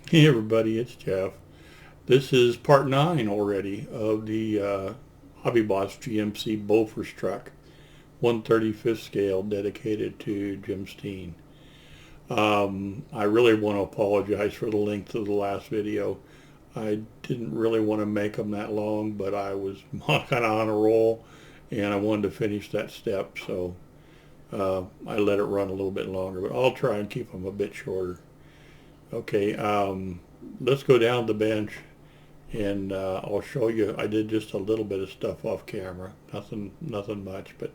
Hey everybody, it's Jeff. This is part 9 already of the Hobby Boss GMC Bofors truck, 1/35th scale, dedicated to Jim Steen. I really want to apologize for the length of the last video. I didn't really want to make them that long, but I was kind of on a roll and I wanted to finish that step, so I let it run a little bit longer, but I'll try and keep them a bit shorter. Okay, let's go down the bench and I'll show you. I did just a little bit of stuff off camera, nothing much, but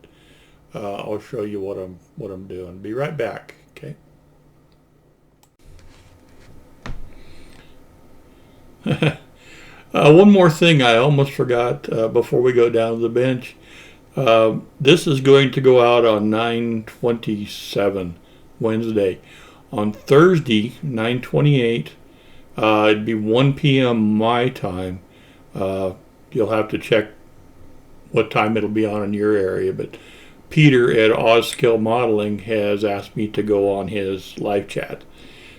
I'll show you what I'm doing. Be right back. Okay. One more thing I almost forgot before we go down to the bench. This is going to go out on 9/27, Wednesday. On Thursday, 9/28, it'd be 1 p.m. my time. You'll have to check what time it'll be on in your area, but Peter at Skill Modeling has asked me to go on his live chat.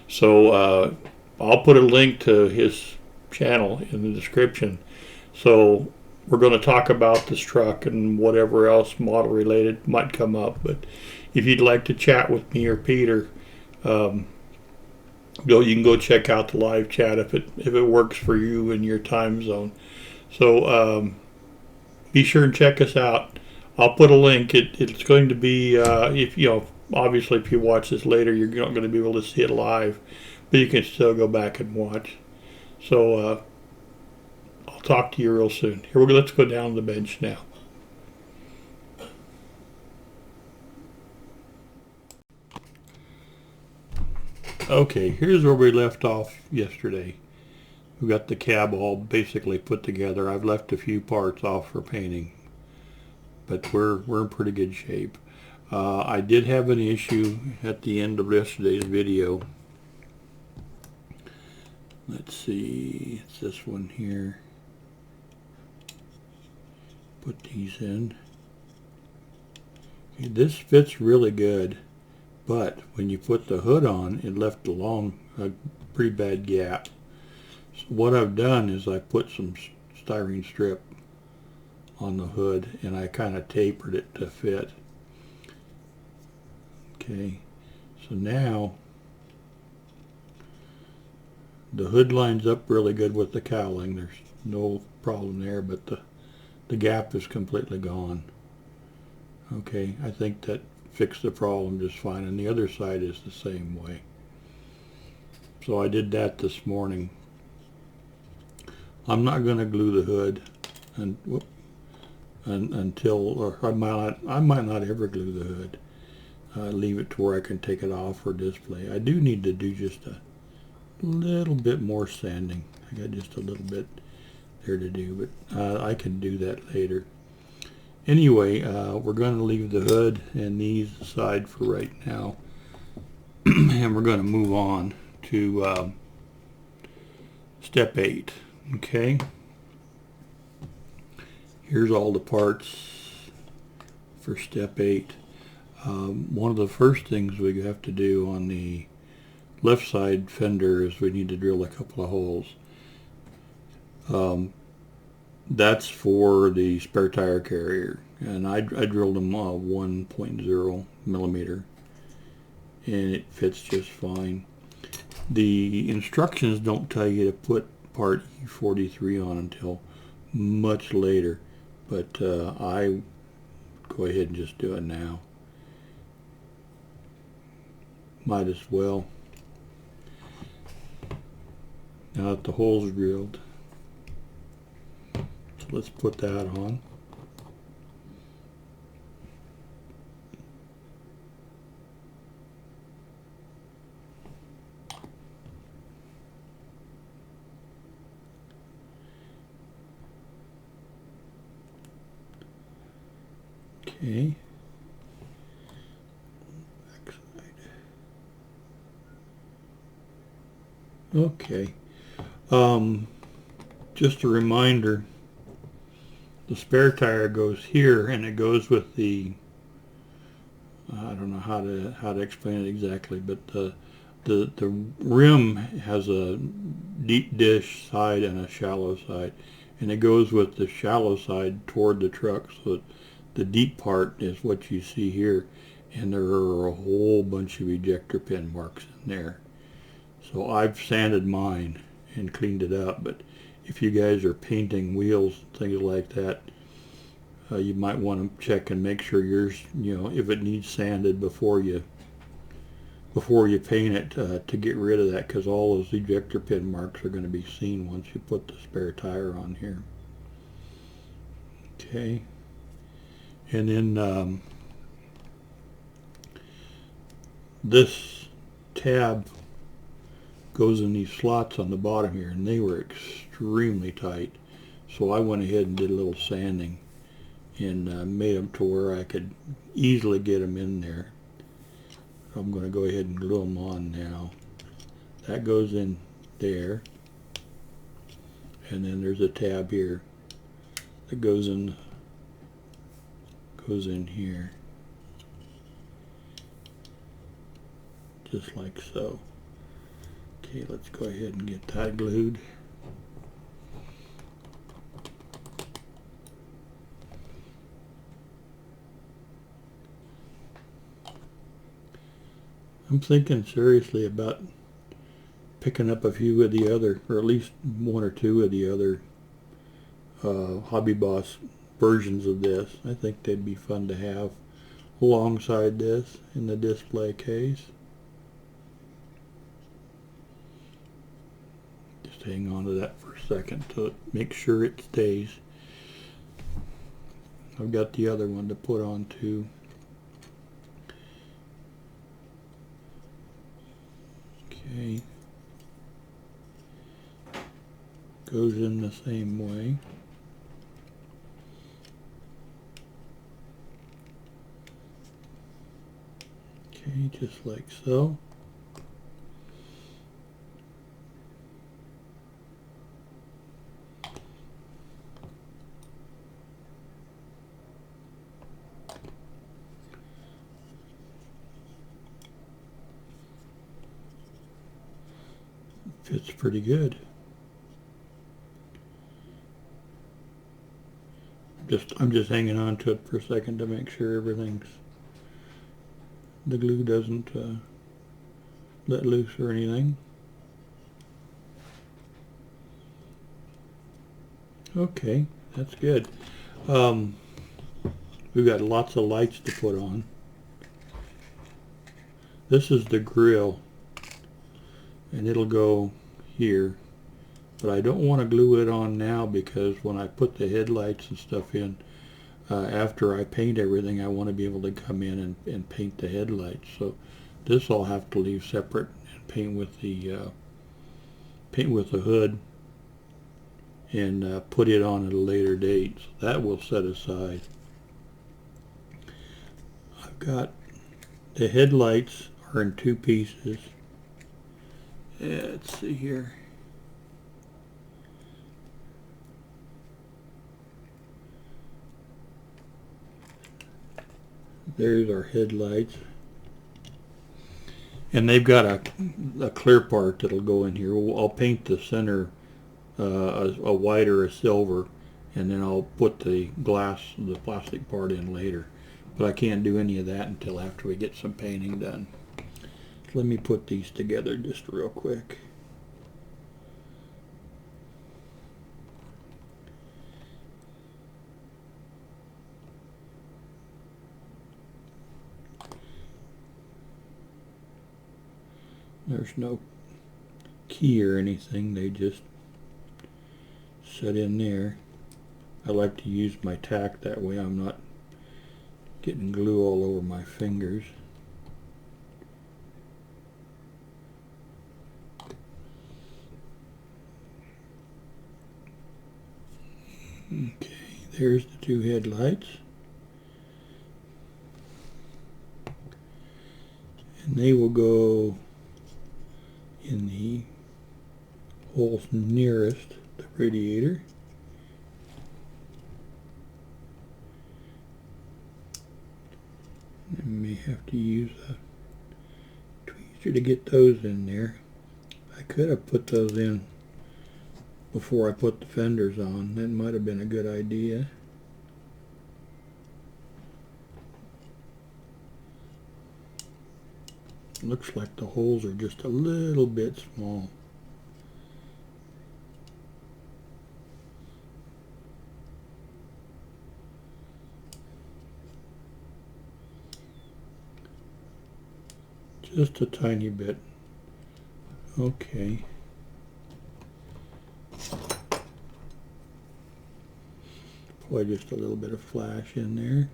So I'll put a link to his channel in the description. So we're going to talk about this truck and whatever else model related might come up. But if you'd like to chat with me or Peter, you can go check out the live chat if it works for you in your time zone. So be sure and check us out. I'll put a link. It's going to be if obviously if you watch this later, you're not going to be able to see it live, but you can still go back and watch. So I'll talk to you real soon. Here we go. Let's go down the bench now. Okay, here's where we left off yesterday. We've got the cab all basically put together. I've left a few parts off for painting, but we're in pretty good shape. I did have an issue at the end of yesterday's video. Let's see, it's this one here. Put these in. Okay, this fits really good, but when you put the hood on, it left a pretty bad gap. So what I've done is I put some styrene strip on the hood and I kind of tapered it to fit. Okay, so now the hood lines up really good with the cowling. There's no problem there, but the gap is completely gone. Okay, I think that fixed the problem just fine, and the other side is the same way. So I did that this morning. I'm not going to glue the hood until, or I might not ever glue the hood. Leave it to where I can take it off for display. I do need to do just a little bit more sanding. I got just a little bit there to do, but I can do that later. Anyway, we're going to leave the hood and these aside for right now, and we're going to move on to step 8. Okay, here's all the parts for step 8. One of the first things we have to do on the left side fender is we need to drill a couple of holes. That's for the spare tire carrier, and I drilled them 1.0 millimeter, and it fits just fine. The instructions don't tell you to put part E43 on until much later, but I go ahead and just do it now. Might as well. Now that the hole's drilled, so let's put that on. Okay. Okay. Just a reminder, the spare tire goes here, and it goes with the, I don't know how to explain it exactly, but the rim has a deep dish side and a shallow side, and it goes with the shallow side toward the truck, so the deep part is what you see here, and there are a whole bunch of ejector pin marks in there. So I've sanded mine and cleaned it up, but if you guys are painting wheels, things like that, you might want to check and make sure yours, if it needs sanded before you paint it, to get rid of that, because all those ejector pin marks are going to be seen once you put the spare tire on here. Okay, and then this tab goes in these slots on the bottom here, and they were extremely tight, so I went ahead and did a little sanding and made them to where I could easily get them in there. I'm going to go ahead and glue them on now. That goes in there, and then there's a tab here that goes in here, just like so. Okay, let's go ahead and get that glued. I'm thinking seriously about picking up a few of the other, or at least one or two of the other Hobby Boss versions of this. I think they'd be fun to have alongside this in the display case. Just hang on to that for a second to make sure it stays. I've got the other one to put on too. Okay. Goes in the same way. Okay, just like so. Fits pretty good. I'm just hanging on to it for a second to make sure the glue doesn't let loose or anything. Okay, that's good. We've got lots of lights to put on. This is the grill, and it'll go here, but I don't want to glue it on now, because when I put the headlights and stuff in, after I paint everything, I want to be able to come in and paint the headlights. So this I'll have to leave separate and paint with the hood and put it on at a later date. So that will set aside. I've got the headlights are in two pieces. Let's see here. There's our headlights. And they've got a clear part that'll go in here. I'll paint the center a white or a silver, and then I'll put the plastic part in later. But I can't do any of that until after we get some painting done. So let me put these together just real quick. There's no key or anything, they just set in there. I like to use my tack, that way I'm not getting glue all over my fingers. Okay, there's the two headlights. And they will go in the holes nearest the radiator. I may have to use a tweezer. faster to get those in there. I could have put those in before I put the fenders on. That might have been a good idea. Looks like the holes are just a little bit small. Just a tiny bit. Okay. Apply just a little bit of flash in there.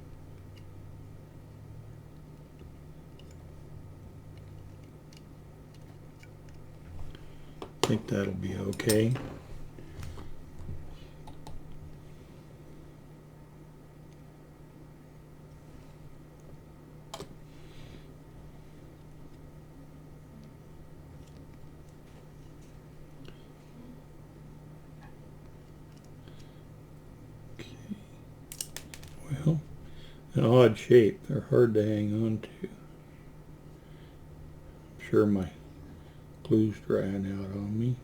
I think that'll be okay. Well, an odd shape. They're hard to hang on to. I'm sure my glue's drying out on me.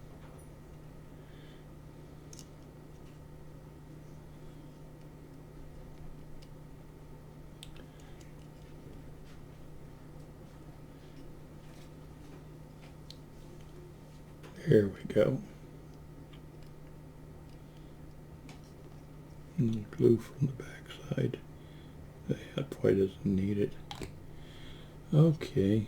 There we go. And glue from the back side. That probably doesn't need it. Okay.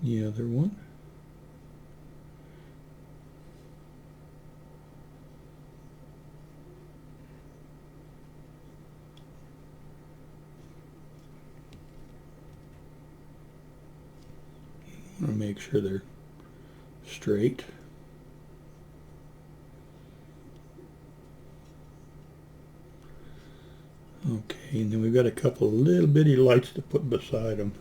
The other one. I want to make sure they're straight. Okay, and then we've got a couple of little bitty lights to put beside them.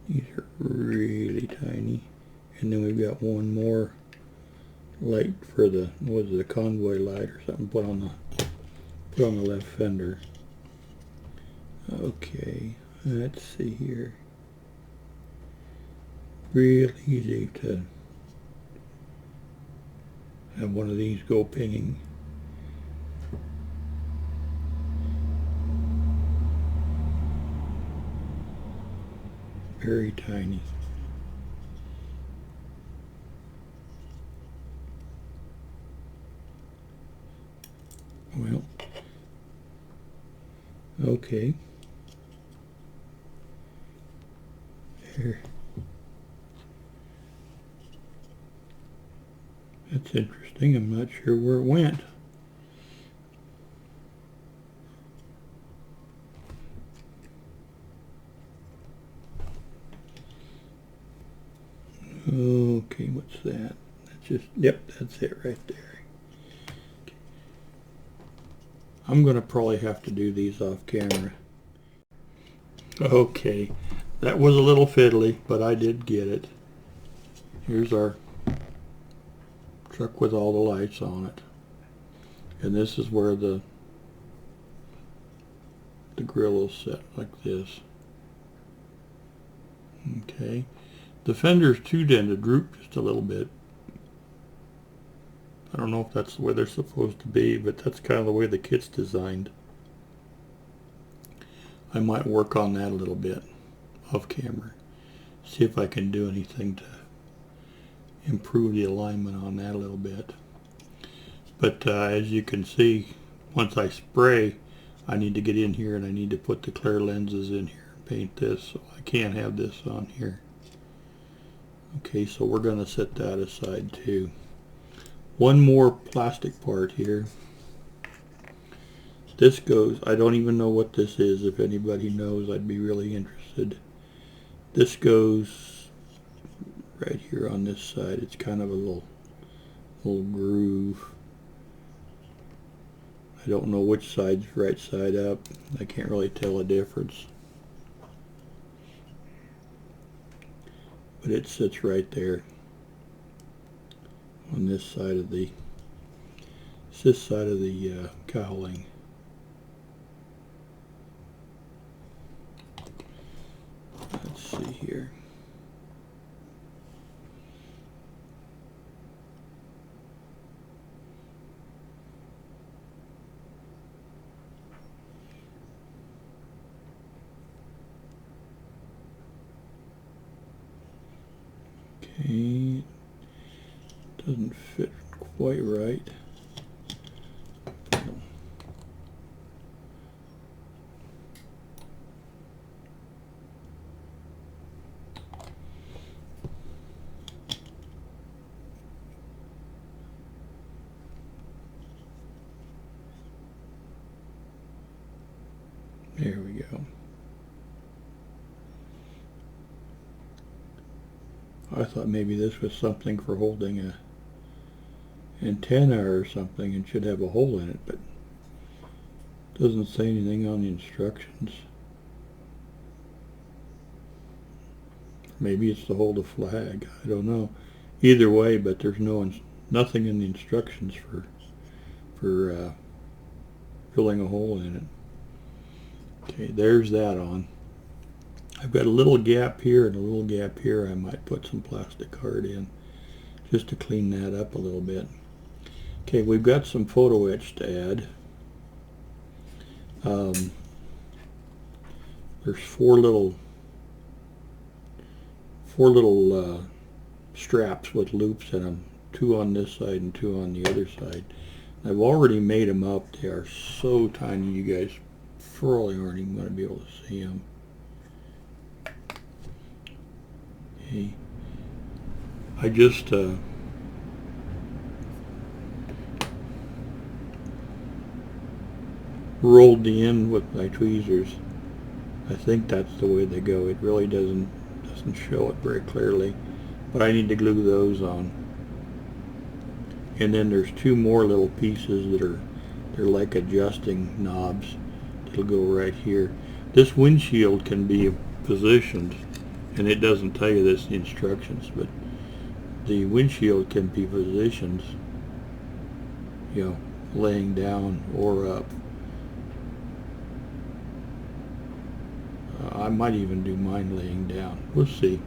These are really tiny. And then we've got one more light for the, what is it, a convoy light or something, put on the left fender. Okay, let's see here. Real easy to have one of these go pinging. Very tiny. Well, okay. There. That's interesting. I'm not sure where it went. Okay, what's that? That's just, yep, that's it right there. I'm going to probably have to do these off camera. Okay, that was a little fiddly, but I did get it. Here's our truck with all the lights on it. And this is where the grill is set, like this. Okay. The fenders too tend to droop just a little bit. I don't know if that's the way they're supposed to be, but that's kind of the way the kit's designed. I might work on that a little bit off camera. See if I can do anything to improve the alignment on that a little bit. But as you can see, once I spray, I need to get in here and I need to put the clear lenses in here and paint this, so I can't have this on here. Okay, so we're going to set that aside too. One more plastic part here. This goes, I don't even know what this is. If anybody knows, I'd be really interested. This goes right here on this side. It's kind of a little groove. I don't know which side's right side up. I can't really tell a difference. But it sits right there. on this side of the cowling. Let's see here. Okay, doesn't fit quite right. There we go. I thought maybe this was something for holding a antenna or something and should have a hole in it, but it doesn't say anything on the instructions. Maybe it's to hold a flag. I don't know. Either way, but there's nothing in the instructions for filling a hole in it. Okay, there's that on. I've got a little gap here and a little gap here. I might put some plastic card in just to clean that up a little bit. Okay, we've got some photo etch to add. There's four little straps with loops in them, two on this side and two on the other side. I've already made them up. They are so tiny you guys probably aren't even going to be able to see them. Okay. I just rolled the end with my tweezers. I think that's the way they go. It really doesn't show it very clearly, but I need to glue those on. And then there's two more little pieces that they're like adjusting knobs that'll go right here. This windshield can be positioned, and it doesn't tell you this in the instructions, but the windshield can be positioned, you know, laying down or up. I might even do mine laying down. We'll see.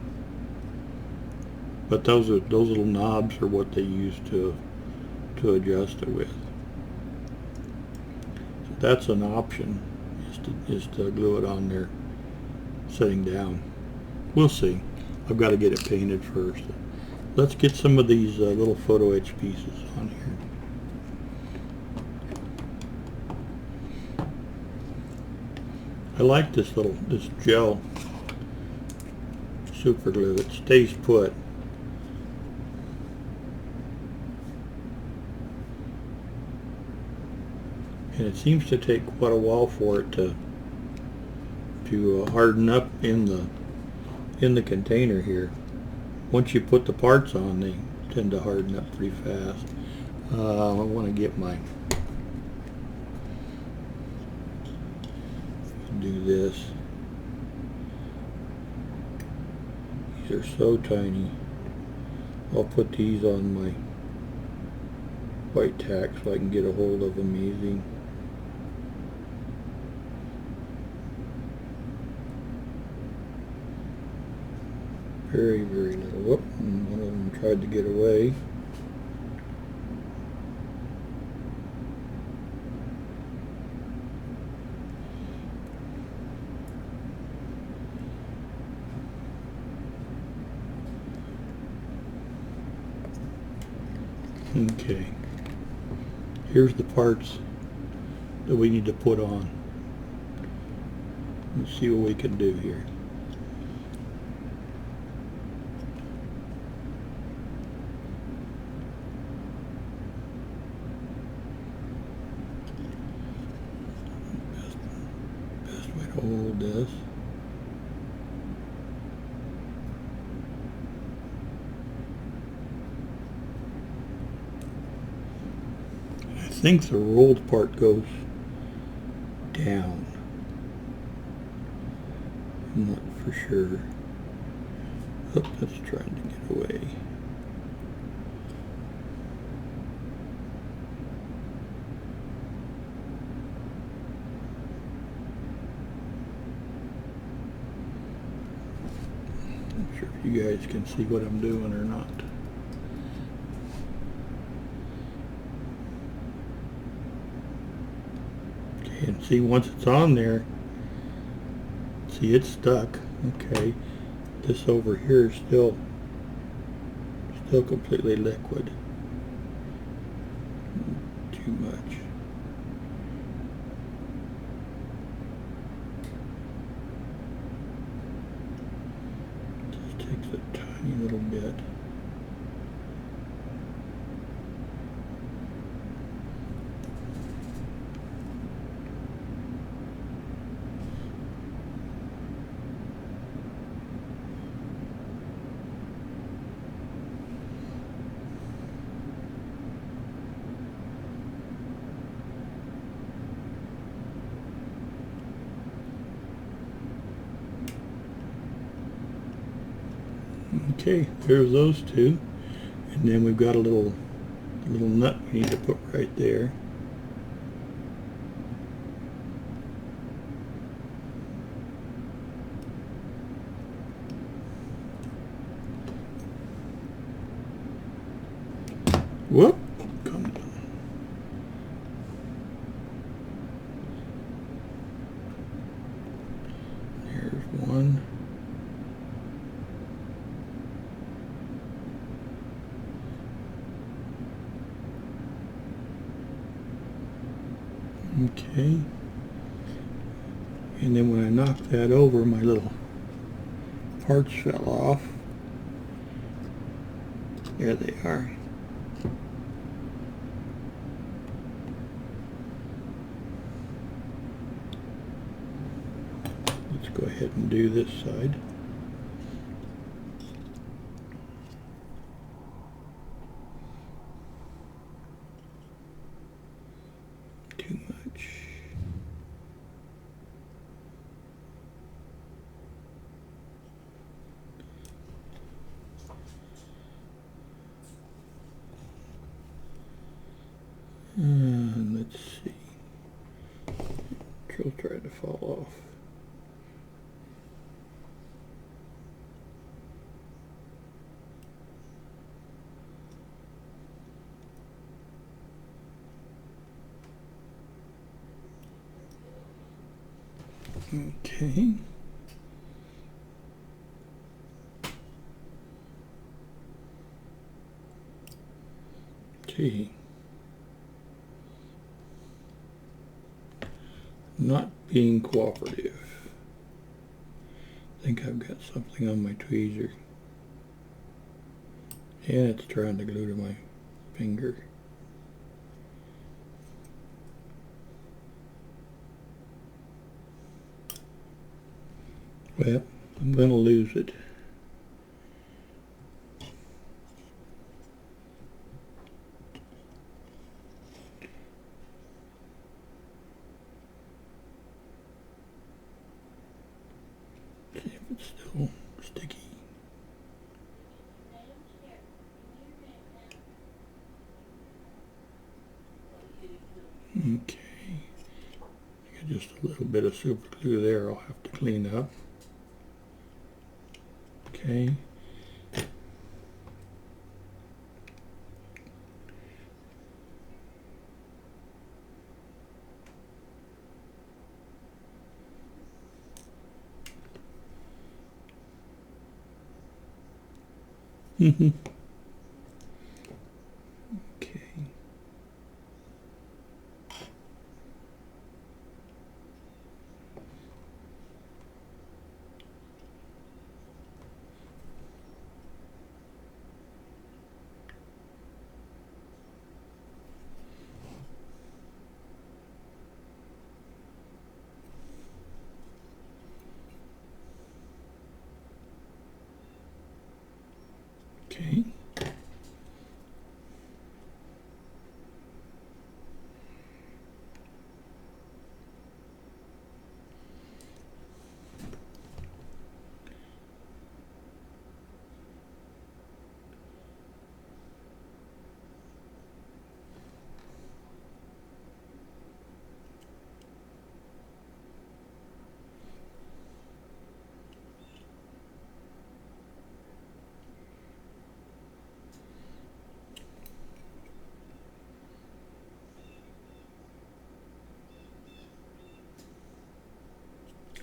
But those little knobs are what they use to adjust it with. So that's an option, is to glue it on there sitting down. We'll see. I've got to get it painted first. Let's get some of these little photo etch pieces on here. I like this gel super glue. It stays put. And it seems to take quite a while for it to harden up in the container here. Once you put the parts on, they tend to harden up pretty fast. I want to get my do this. These are so tiny. I'll put these on my white tack so I can get a hold of them easy. Very, very little. Whoop, and one of them tried to get away. Okay, here's the parts that we need to put on. Let's see what we can do here. Best way to hold this. I think the rolled part goes down. I'm not for sure. Oh, that's trying to get away. if you guys can see what I'm doing or not. Okay, and see, once it's on there, see, it's stuck. Okay, this over here is still completely liquid. Too much. Just takes a tiny little bit. Okay, there's those two, and then we've got a little nut we need to put right there. Whoop! Come on. There's one. Okay, and then when I knocked that over, my little parts fell off. There they are. Let's go ahead and do this side. Too much. And let's see. She'll try to fall off. Okay. Gee. Not being cooperative. I think I've got something on my tweezer. And it's trying to glue to my finger. Well, I'm going to lose it. See if it's still sticky. Okay. I got just a little bit of super glue there I'll have to clean up. Okay. Okay. Okay.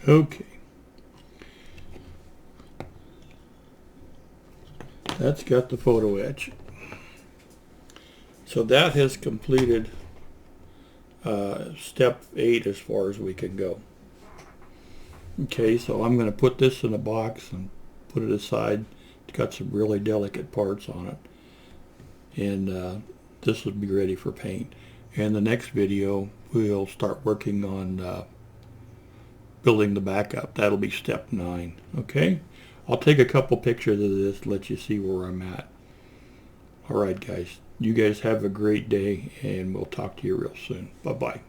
Okay. That's got the photo etch. So that has completed step 8 as far as we can go. Okay, so I'm going to put this in a box and put it aside. It's got some really delicate parts on it. And this will be ready for paint. And the next video, we'll start working on building the backup. That'll be step 9. Okay? I'll take a couple pictures of this to let you see where I'm at. All right, guys. You guys have a great day, and we'll talk to you real soon. Bye-bye.